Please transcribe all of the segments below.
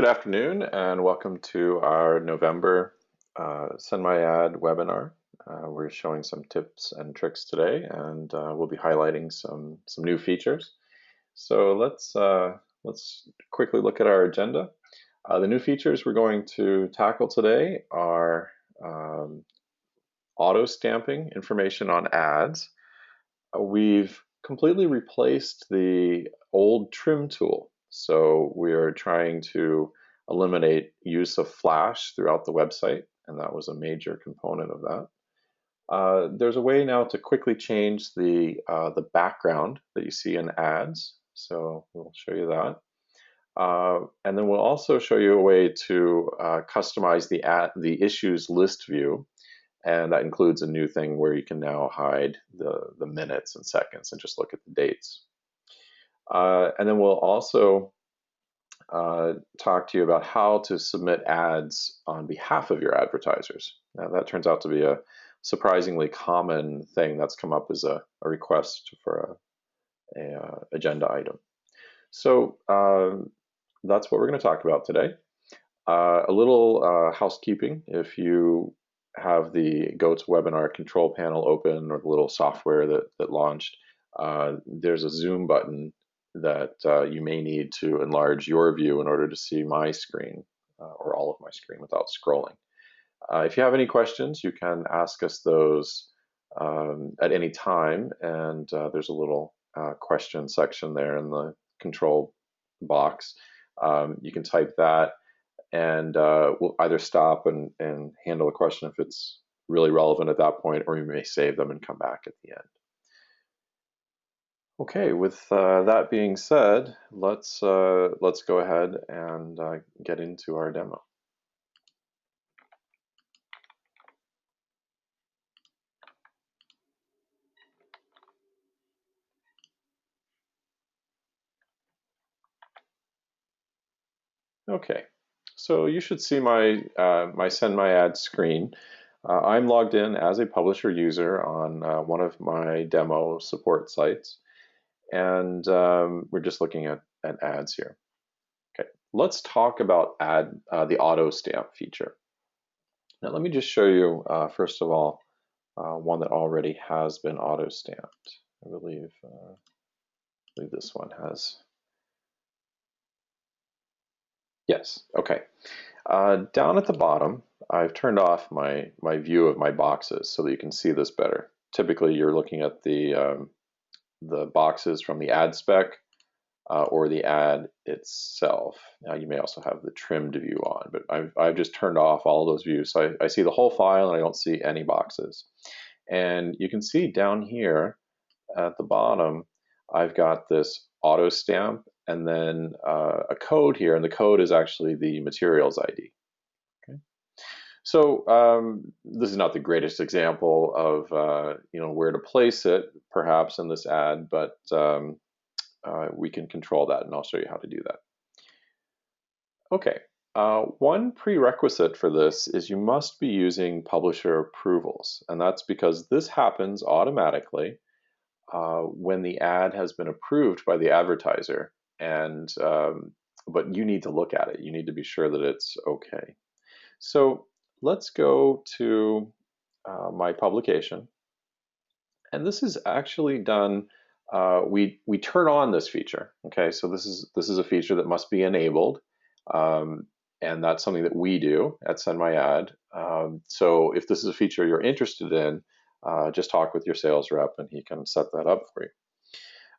Good afternoon and welcome to our November SendMyAd webinar. We're showing some tips and tricks today, and we'll be highlighting some new features. So let's quickly look at our agenda. The new features we're going to tackle today are auto stamping information on ads. We've completely replaced the old trim tool. So we are trying to eliminate use of Flash throughout the website, and that was a major component of that. There's a way now to quickly change the background that you see in ads. So we'll show you that. And then we'll also show you a way to customize the issues list view. And that includes a new thing where you can now hide the minutes and seconds and just look at the dates. And then we'll also talk to you about how to submit ads on behalf of your advertisers. Now that turns out to be a surprisingly common thing that's come up as a request for a agenda item. So that's what we're going to talk about today. A little housekeeping. If you have the GoToWebinar control panel open or the little software that launched, there's a zoom button that you may need to enlarge your view in order to see my screen or all of my screen without scrolling. If you have any questions, you can ask us those at any time, and there's a little question section there in the control box. You can type that, and we'll either stop and handle a question if it's really relevant at that point, or you may save them and come back at the end. Okay, with that being said, let's go ahead and get into our demo. Okay, so you should see my my SendMyAd screen. I'm logged in as a publisher user on one of my demo support sites, and we're just looking at ads here. Okay, let's talk about the auto stamp feature. Now let me just show you first of all one that already has been auto stamped. I believe this one has. Yes, okay. Down at the bottom, I've turned off my view of my boxes so that you can see this better. Typically, you're looking at the boxes from the ad spec or the ad itself. Now, you may also have the trimmed view on, but I've just turned off all of those views. So I see the whole file and I don't see any boxes. And you can see down here at the bottom, I've got this auto stamp and then a code here, and the code is actually the materials ID. Okay. So this is not the greatest example of where to place it, perhaps in this ad, but we can control that, and I'll show you how to do that. Okay. One prerequisite for this is you must be using publisher approvals, and that's because this happens automatically when the ad has been approved by the advertiser, and but you need to look at it. You need to be sure that it's okay. So let's go to my publication, and this is actually done. We turn on this feature. Okay, so this is a feature that must be enabled, and that's something that we do at SendMyAd. So if this is a feature you're interested in, just talk with your sales rep and he can set that up for you.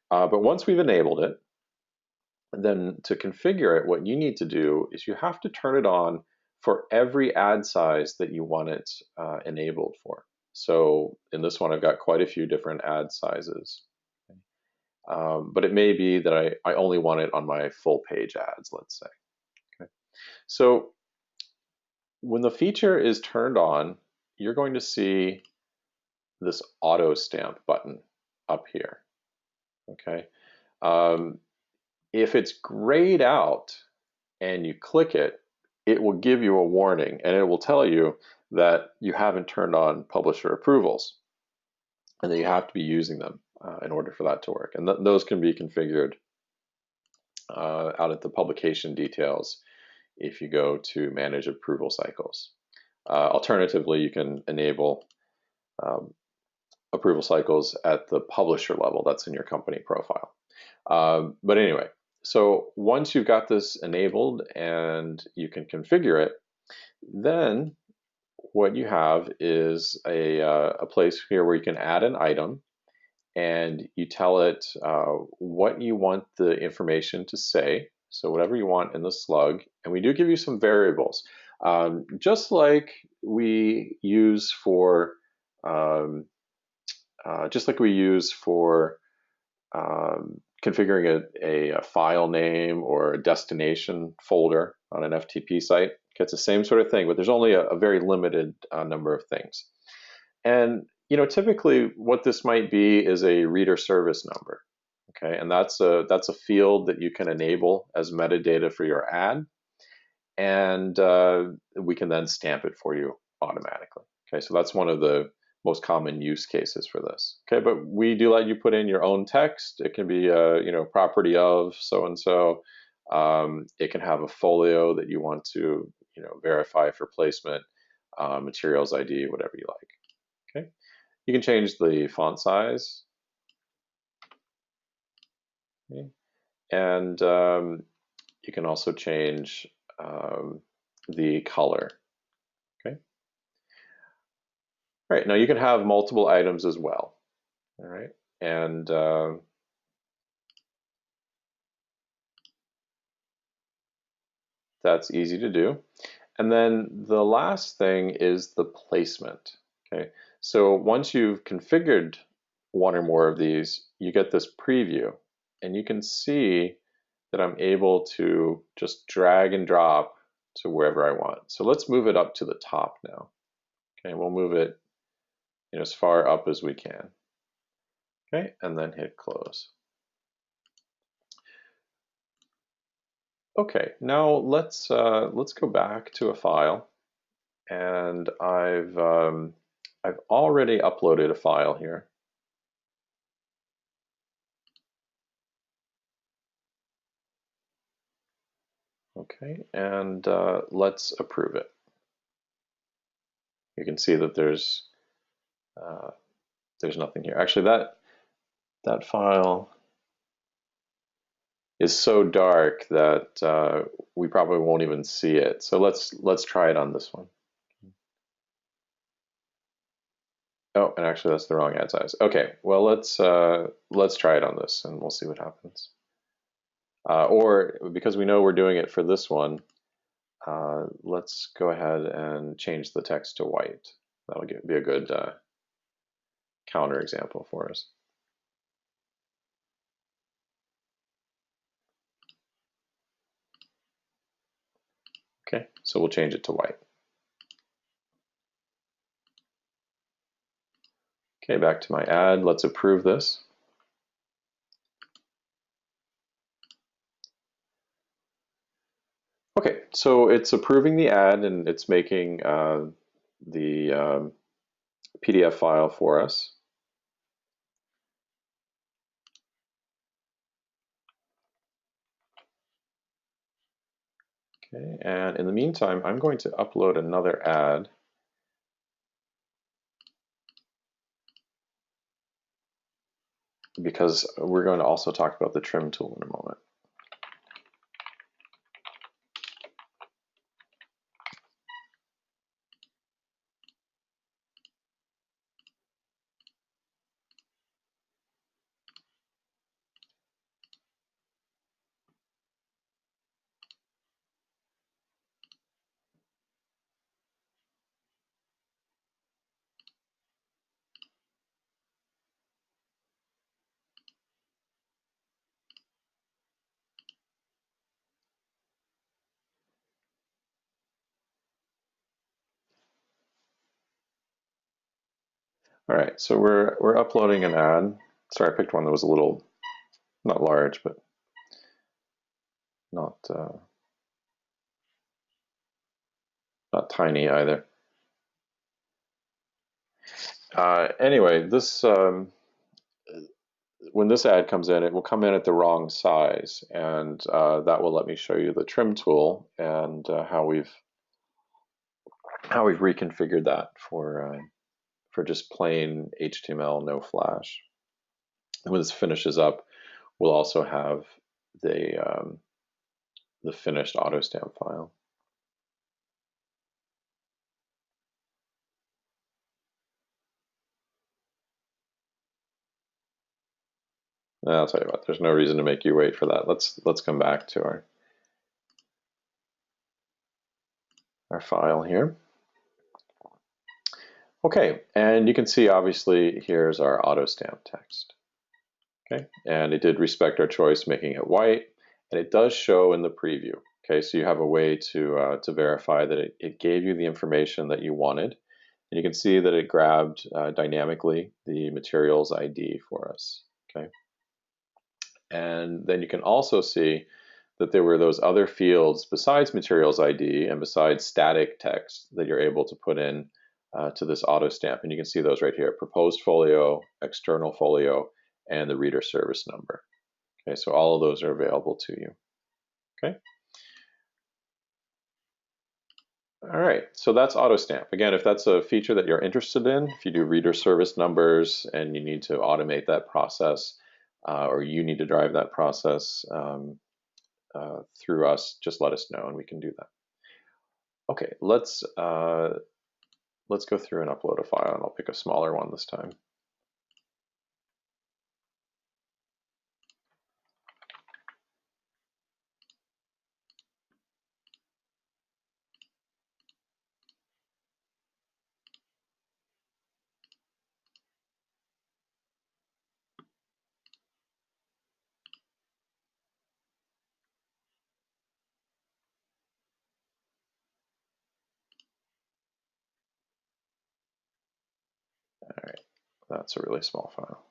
But once we've enabled it, then to configure it, what you need to do is you have to turn it on for every ad size that you want it enabled for. So in this one, I've got quite a few different ad sizes. But it may be that I only want it on my full page ads, let's say. Okay. So when the feature is turned on, you're going to see this auto stamp button up here. Okay. If it's grayed out and you click it, it will give you a warning, and it will tell you that you haven't turned on publisher approvals and that you have to be using them in order for that to work. And those can be configured out at the publication details if you go to manage approval cycles. Alternatively, you can enable approval cycles at the publisher level that's in your company profile. But anyway, so once you've got this enabled and you can configure it, then what you have is a place here where you can add an item, and you tell it what you want the information to say, so whatever you want in the slug, and we do give you some variables, just like we use for configuring a file name or a destination folder on an FTP site. It's the same sort of thing, but there's only a very limited number of things. And typically what this might be is a reader service number. Okay, and that's a field that you can enable as metadata for your ad, and we can then stamp it for you automatically. Okay, so that's one of the most common use cases for this. Okay, but we do let you put in your own text. It can be property of so and so. It can have a folio that you want to verify for placement, materials ID, whatever you like. Okay, you can change the font size. Okay. And you can also change the color. Okay. All right, now you can have multiple items as well. All right, and that's easy to do. And then the last thing is the placement. Okay, so once you've configured one or more of these, you get this preview, and you can see that I'm able to just drag and drop to wherever I want. So let's move it up to the top now. Okay, we'll move it as far up as we can. Okay, and then hit close. Okay, now let's go back to a file, and I've already uploaded a file here. Okay, and let's approve it. You can see that there's nothing here. Actually, that file is so dark that we probably won't even see it. So let's try it on this one. Oh, and actually that's the wrong ad size. Okay, well let's try it on this, and we'll see what happens. Or because we know we're doing it for this one, let's go ahead and change the text to white. That'll be a good counter example for us. Okay, so we'll change it to white. Okay, back to my ad. Let's approve this. Okay, so it's approving the ad, and it's making the PDF file for us. Okay, and in the meantime, I'm going to upload another ad. Because we're going to also talk about the trim tool in a moment. All right, so we're uploading an ad. Sorry, I picked one that was a little, not large, but not tiny either. Anyway, this when this ad comes in, it will come in at the wrong size, and that will let me show you the trim tool and how we've reconfigured that for just plain HTML, no flash. And when this finishes up, we'll also have the finished auto stamp file. I'll tell you what, there's no reason to make you wait for that. Let's come back to our file here. Okay, and you can see obviously here's our auto stamp text. Okay, and it did respect our choice, making it white, and it does show in the preview. Okay, so you have a way to verify that it gave you the information that you wanted, and you can see that it grabbed dynamically the materials ID for us. Okay, and then you can also see that there were those other fields besides materials ID and besides static text that you're able to put in to this auto stamp, and you can see those right here: proposed folio, external folio, and the reader service number. Okay, so all of those are available to you. Okay. All right, so that's auto stamp. Again, if that's a feature that you're interested in, if you do reader service numbers and you need to automate that process, or you need to drive that process through us, just let us know and we can do that. Okay, let's go through and upload a file, and I'll pick a smaller one this time. All right, that's a really small file.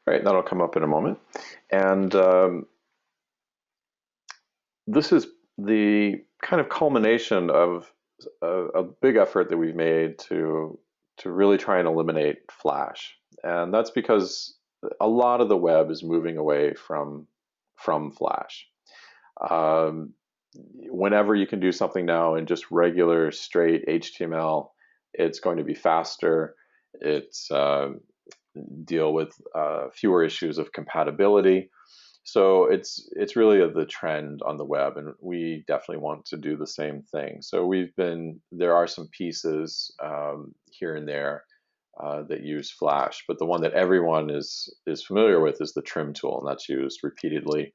All right, that'll come up in a moment. And this is the kind of culmination of a big effort that we've made to really try and eliminate Flash. And that's because a lot of the web is moving away from Flash. Um, Whenever you can do something now in just regular straight HTML, it's going to be faster. It's deal with fewer issues of compatibility. So it's really the trend on the web, and we definitely want to do the same thing. So there are some pieces here and there that use Flash, but the one that everyone is familiar with is the trim tool, and that's used repeatedly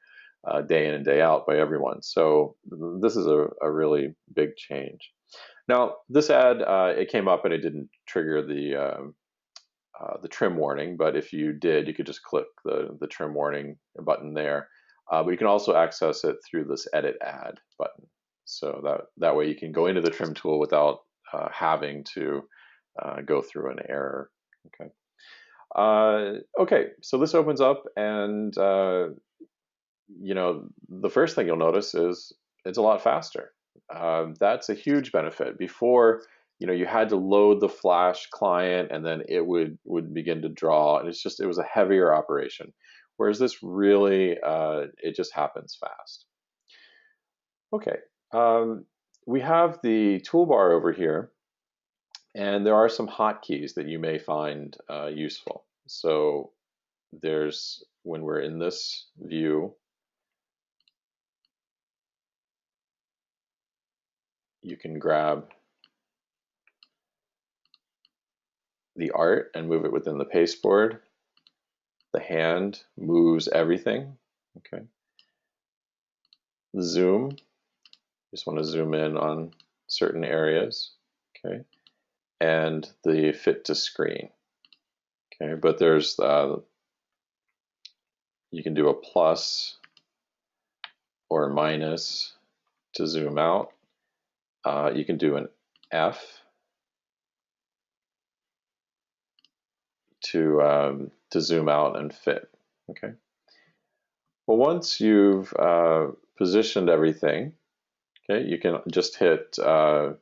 day in and day out by everyone. So this is a really big change. Now, this ad, it came up and it didn't trigger the trim warning, but if you did, you could just click the trim warning button there. But you can also access it through this Edit Ad button. So that way you can go into the trim tool without having to go through an error. Okay. Okay, so this opens up, and you know, the first thing you'll notice is it's a lot faster. That's a huge benefit. Before, you know, you had to load the Flash client and then it would begin to draw, and it was a heavier operation. Whereas this really, it just happens fast. Okay, we have the toolbar over here, and there are some hotkeys that you may find useful. So when we're in this view, you can grab the art and move it within the pasteboard. The hand moves everything. Okay. Zoom, just want to zoom in on certain areas. Okay. And the fit to screen. Okay, but there's you can do a plus or a minus to zoom out. You can do an F to zoom out and fit. Okay. Well, once you've positioned everything, okay, you can just hit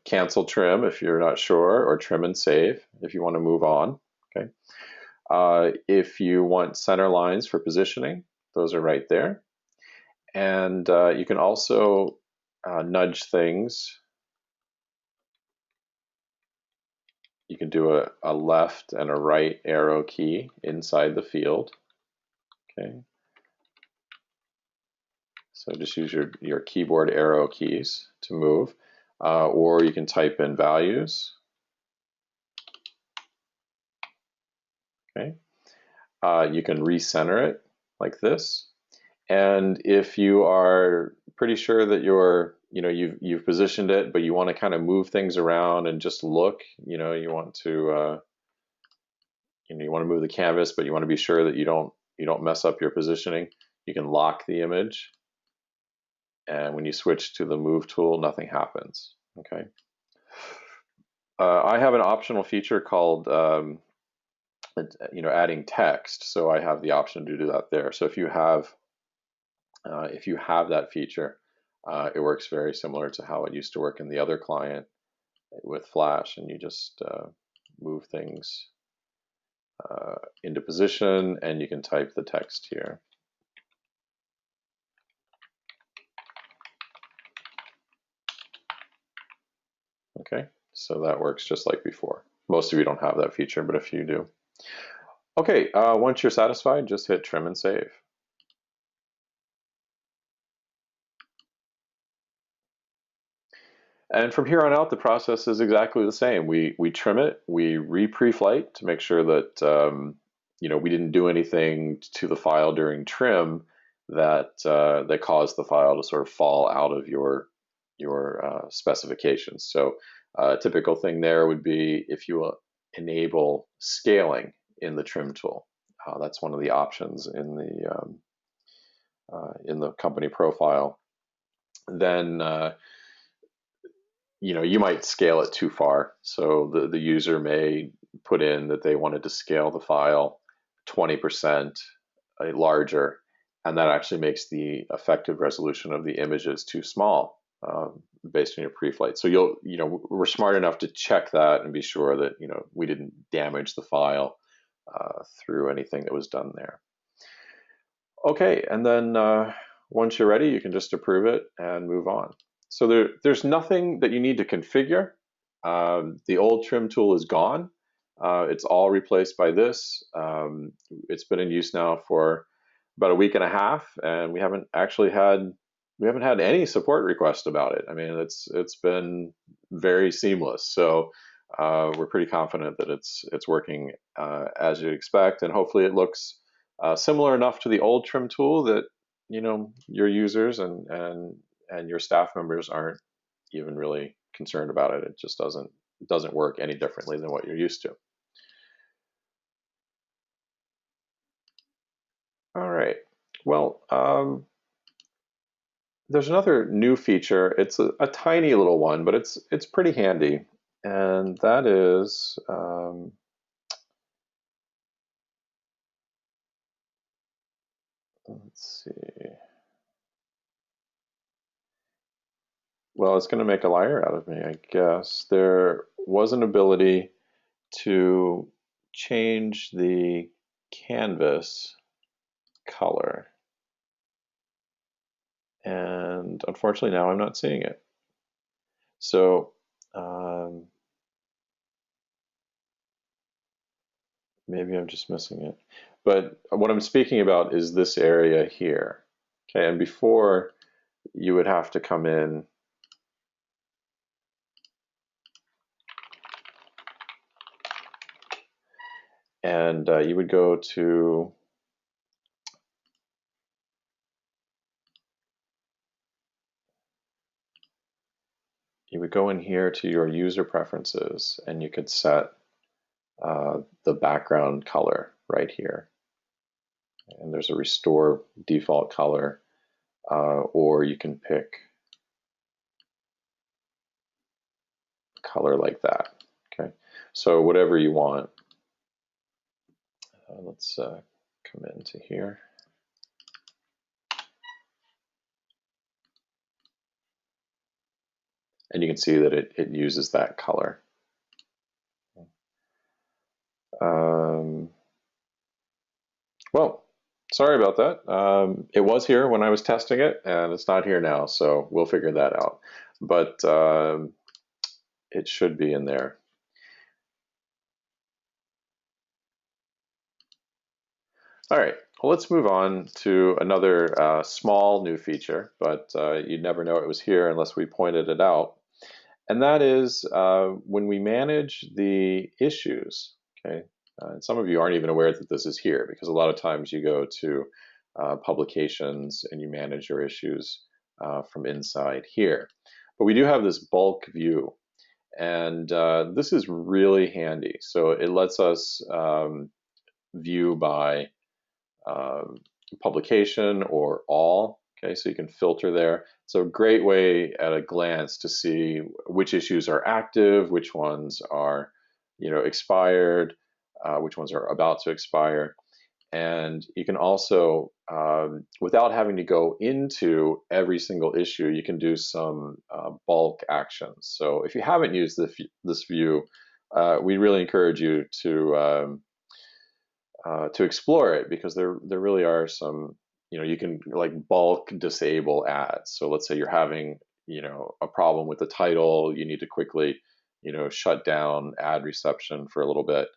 cancel trim if you're not sure, or trim and save if you want to move on. Okay. If you want center lines for positioning, those are right there. And you can also nudge things. You can do a left and a right arrow key inside the field. Okay. So just use your keyboard arrow keys to move, or you can type in values. Okay. You can recenter it like this. And if you are pretty sure that you've positioned it, but you want to kind of move things around and just look, you want to move the canvas, but you want to be sure that you don't mess up your positioning, you can lock the image. And when you switch to the move tool, nothing happens. Okay. I have an optional feature called adding text, so I have the option to do that there. So if you have that feature, it works very similar to how it used to work in the other client with Flash, and you just move things into position, and you can type the text here. Okay, so that works just like before. Most of you don't have that feature, but a few do. Okay, once you're satisfied, just hit trim and save. And from here on out, the process is exactly the same. We trim it, we re-preflight to make sure that we didn't do anything to the file during trim that caused the file to sort of fall out of your specifications. So a typical thing there would be if you enable scaling in the trim tool. That's one of the options in the company profile. Then you might scale it too far. So the user may put in that they wanted to scale the file 20% larger, and that actually makes the effective resolution of the images too small based on your pre-flight. So we're smart enough to check that and be sure that we didn't damage the file through anything that was done there. Okay, and then once you're ready, you can just approve it and move on. So there's nothing that you need to configure. The old trim tool is gone. It's all replaced by this. It's been in use now for about a week and a half, and we haven't had any support requests about it. I mean, it's been very seamless. So we're pretty confident that it's working as you'd expect, and hopefully it looks similar enough to the old trim tool that your users and your staff members aren't even really concerned about it. It just doesn't work any differently than what you're used to. All right. Well, there's another new feature. It's a tiny little one, but it's pretty handy, and that is let's see. Well, it's going to make a liar out of me, I guess. There was an ability to change the canvas color, and unfortunately now I'm not seeing it. So maybe I'm just missing it. But what I'm speaking about is this area here. Okay, and before you would have to come in and you would go to in here to your user preferences, and you could set the background color right here. And there's a restore default color, or you can pick color like that. Okay, so whatever you want. Let's come into here. And you can see that it uses that color. Well, sorry about that. It was here when I was testing it, and it's not here now, so we'll figure that out. But it should be in there. All right, well, let's move on to another small new feature, but you'd never know it was here unless we pointed it out. And that is when we manage the issues, okay? And some of you aren't even aware that this is here because a lot of times you go to publications and you manage your issues from inside here. But we do have this bulk view, and this is really handy. So it lets us view by publication or all. Okay, so you can filter there. It's a great way at a glance to see which issues are active, which ones are, expired, which ones are about to expire. And you can also, without having to go into every single issue, you can do some bulk actions. So if you haven't used this view, we really encourage you to explore it, because there really are some, you can like bulk disable ads. So let's say you're having, a problem with the title, you need to quickly, shut down ad reception for a little bit.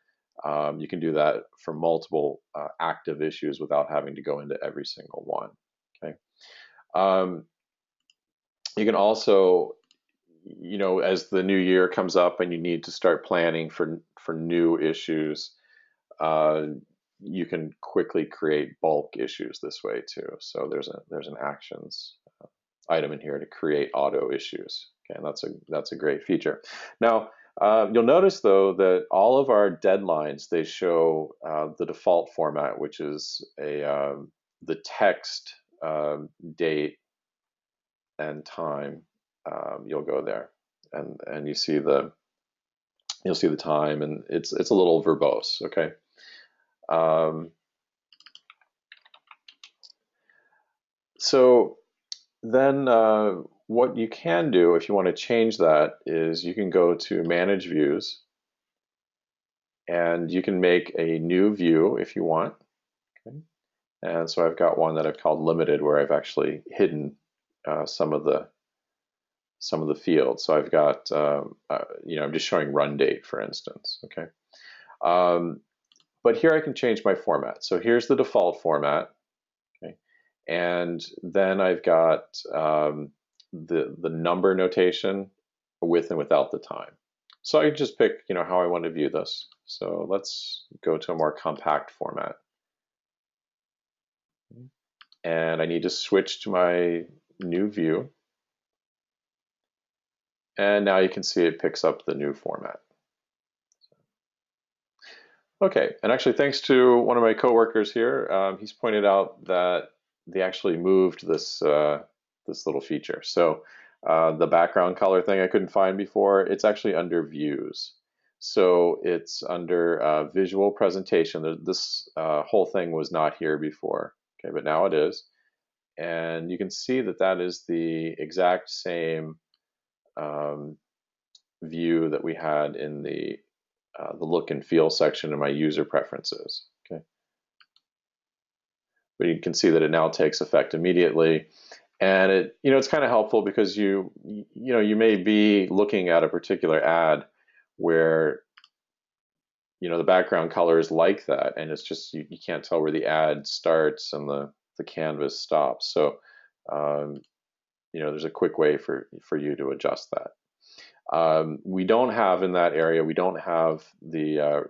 You can do that for multiple active issues without having to go into every single one. Okay. You can also, as the new year comes up and you need to start planning for new issues, you can quickly create bulk issues this way too. So there's an actions item in here to create auto issues. Okay, and that's a great feature. Now you'll notice though that all of our deadlines, they show the default format, which is the text, date, and time. You'll go there and you'll see the time, and it's a little verbose. Okay. So then what you can do if you want to change that is you can go to Manage Views, and you can make a new view if you want. Okay. And so I've got one that I've called Limited, where I've actually hidden some of the fields. So I've got, I'm just showing run date, for instance. Okay. But here I can change my format. So here's the default format. Okay. And then I've got the number notation with and without the time. So I can just pick, how I want to view this. So let's go to a more compact format. And I need to switch to my new view. And now you can see it picks up the new format. Okay, and actually thanks to one of my coworkers here, he's pointed out that they actually moved this this little feature. So the background color thing I couldn't find before, it's actually under Views. So it's under Visual Presentation. This whole thing was not here before, okay, but now it is. And you can see that that is the exact same view that we had in the look and feel section in my user preferences. Okay, but you can see that it now takes effect immediately, and it's kind of helpful because you may be looking at a particular ad where the background color is like that, and it's just you can't tell where the ad starts and the canvas stops. So there's a quick way for you to adjust that. We don't have in that area, we don't have the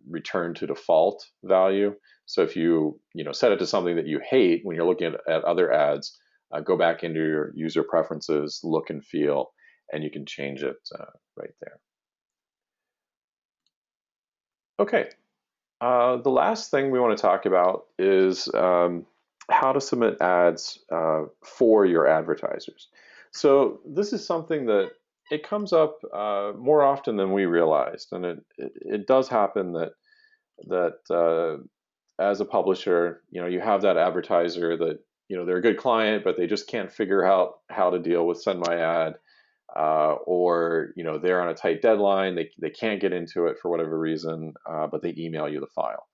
return to default value. So if you set it to something that you hate when you're looking at other ads, go back into your user preferences, look and feel, and you can change it right there. Okay, the last thing we want to talk about is how to submit ads for your advertisers. So this is something that it comes up more often than we realized, and it does happen that as a publisher, you have that advertiser that they're a good client, but they just can't figure out how to deal with SendMyAd, or they're on a tight deadline, they can't get into it for whatever reason, but they email you the file.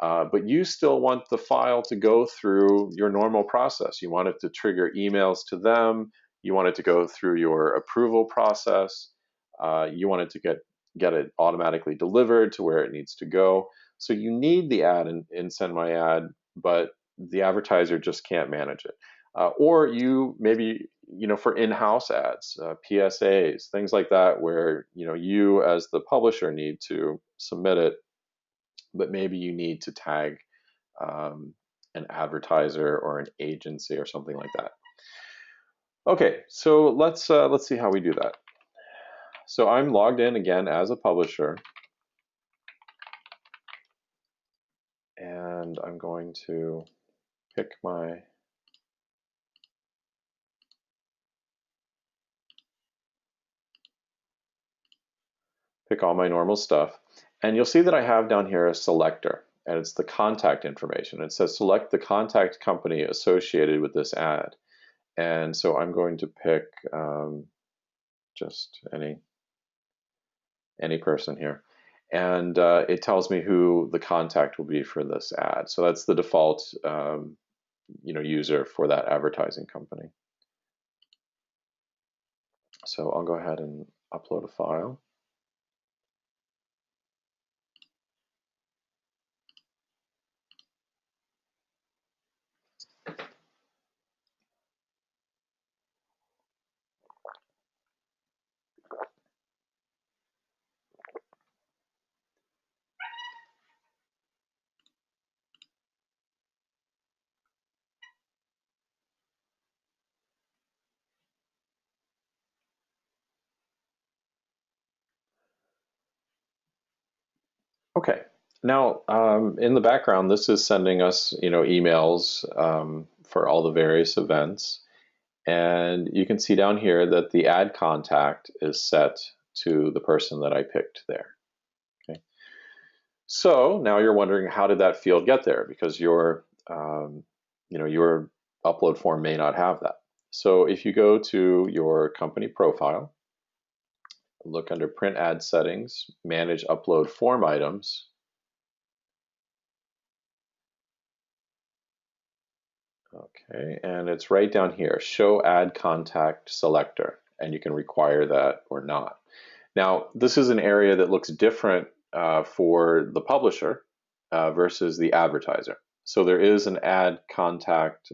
But you still want the file to go through your normal process. You want it to trigger emails to them. You want it to go through your approval process. You want it to get it automatically delivered to where it needs to go. So you need the ad in SendMyAd, but the advertiser just can't manage it. Or you maybe for in-house ads, PSAs, things like that, where you as the publisher need to submit it, but maybe you need to tag an advertiser or an agency or something like that. Okay, so let's see how we do that. So I'm logged in again as a publisher, and I'm going to pick all my normal stuff, and you'll see that I have down here a selector, and it's the contact information. It says select the contact company associated with this ad, and so I'm going to pick just any person here, and it tells me who the contact will be for this ad. So that's the default user for that advertising company. So I'll go ahead and upload a file. Okay, now in the background, this is sending us emails for all the various events, and you can see down here that the ad contact is set to the person that I picked there. Okay, so now you're wondering, how did that field get there? Because your your upload form may not have that. So if you go to your company profile, look under Print Ad Settings, Manage Upload Form Items. Okay, and it's right down here, Show Ad Contact Selector, and you can require that or not. Now, this is an area that looks different for the publisher versus the advertiser. So there is an ad contact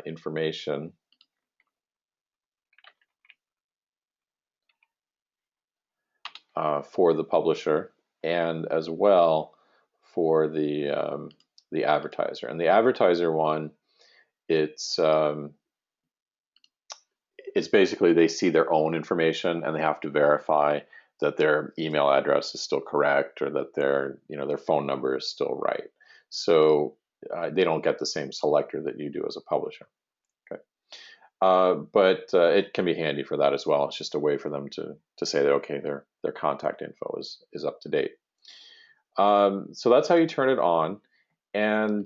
information for the publisher, and as well for the advertiser. And the advertiser one, it's basically they see their own information and they have to verify that their email address is still correct, or that their phone number is still right. So they don't get the same selector that you do as a publisher. Okay, but it can be handy for that as well. It's just a way for them to say that, okay, their contact info is up to date. So that's how you turn it on, and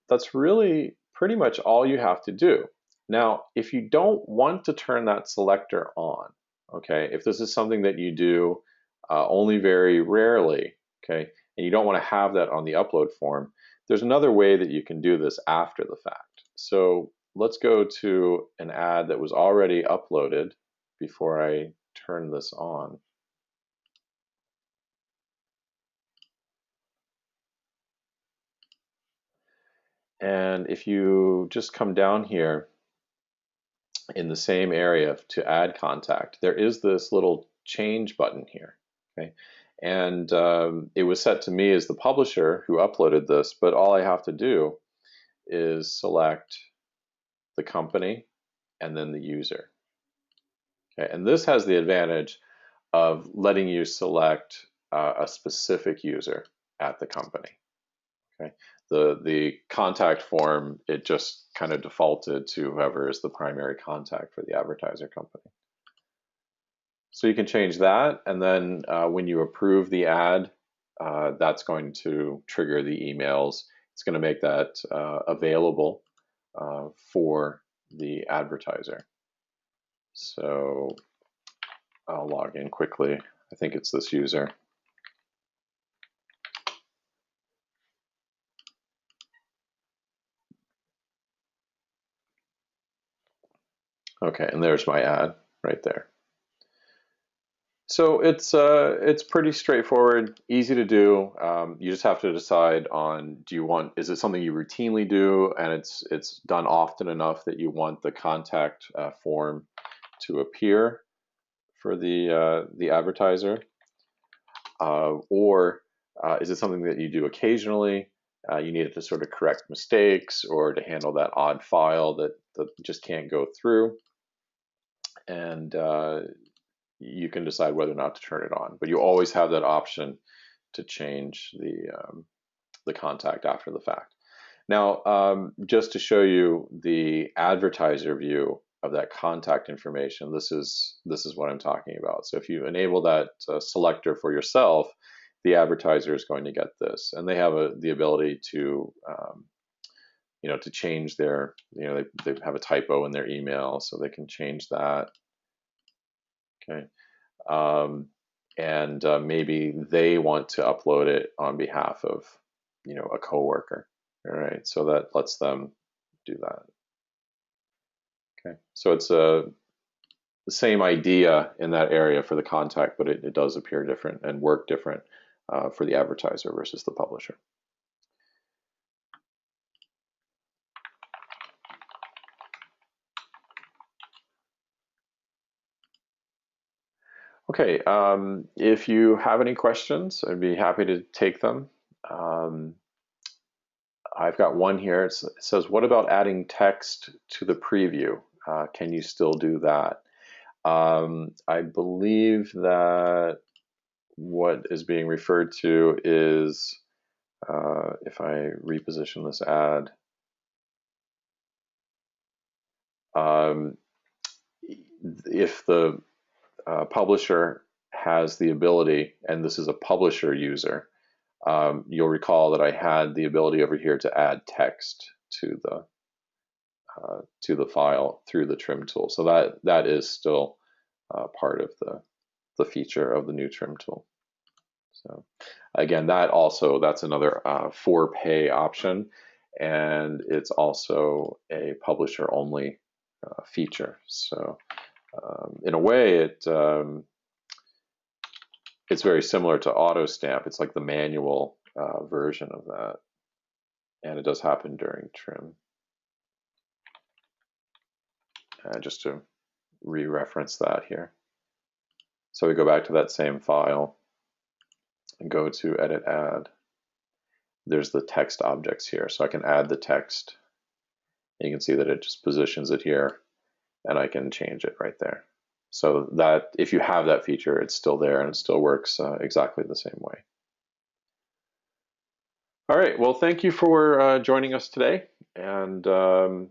that's really pretty much all you have to do. Now, if you don't want to turn that selector on, okay, if this is something that you do only very rarely, okay, and you don't want to have that on the upload form, there's another way that you can do this after the fact. So let's go to an ad that was already uploaded before I turn this on. And if you just come down here in the same area to add contact, there is this little change button here. Okay, and it was set to me as the publisher who uploaded this, but all I have to do is select the company and then the user. Okay, and this has the advantage of letting you select a specific user at the company. Okay, the contact form, it just kind of defaulted to whoever is the primary contact for the advertiser company. So you can change that, and then when you approve the ad, that's going to trigger the emails. It's going to make that available for the advertiser. So I'll log in quickly. I think it's this user. Okay, and there's my ad right there. So it's pretty straightforward, easy to do. You just have to decide on, is it something you routinely do, and it's done often enough that you want the contact form to appear for the advertiser, or is it something that you do occasionally? You need it to sort of correct mistakes or to handle that odd file that just can't go through, and you can decide whether or not to turn it on. But you always have that option to change the contact after the fact. Now, just to show you the advertiser view of that contact information, this is what I'm talking about. So if you enable that selector for yourself, the advertiser is going to get this, and they have the ability to to change their, they have a typo in their email, so they can change that. Okay. And maybe they want to upload it on behalf of, a coworker. All right, so that lets them do that. Okay, so it's the same idea in that area for the contact, but it does appear different and work different for the advertiser versus the publisher. Okay, if you have any questions, I'd be happy to take them. I've got one here. It says, what about adding text to the preview? Can you still do that? I believe that what is being referred to is, if I reposition this ad, if the publisher has the ability, and this is a publisher user, you'll recall that I had the ability over here to add text to the file through the trim tool. So that is still part of the feature of the new trim tool. So again, that's another for pay option, and it's also a publisher only feature. So in a way, it's very similar to auto stamp. It's like the manual version of that, and it does happen during trim. Just to re-reference that here. So we go back to that same file and go to edit ad. There's the text objects here, so I can add the text. You can see that it just positions it here, and I can change it right there. So that if you have that feature, it's still there and it still works exactly the same way. All right, well, thank you for joining us today, and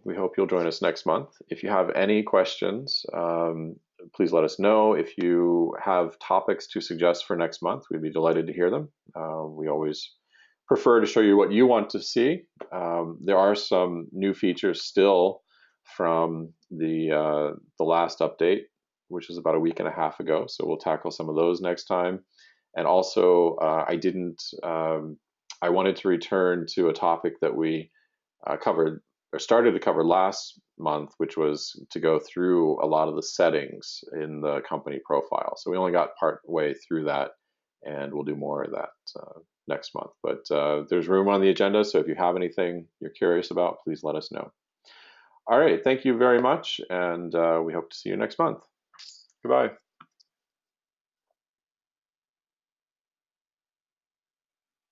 we hope you'll join us next month. If you have any questions, please let us know. If you have topics to suggest for next month, we'd be delighted to hear them. We always prefer to show you what you want to see. There are some new features still from the last update, which is about a week and a half ago, so we'll tackle some of those next time. And also, I wanted to return to a topic that we covered or started to cover last month, which was to go through a lot of the settings in the company profile. So we only got part way through that, and we'll do more of that next month. But there's room on the agenda, so if you have anything you're curious about, please let us know. All right, thank you very much, and we hope to see you next month. Goodbye.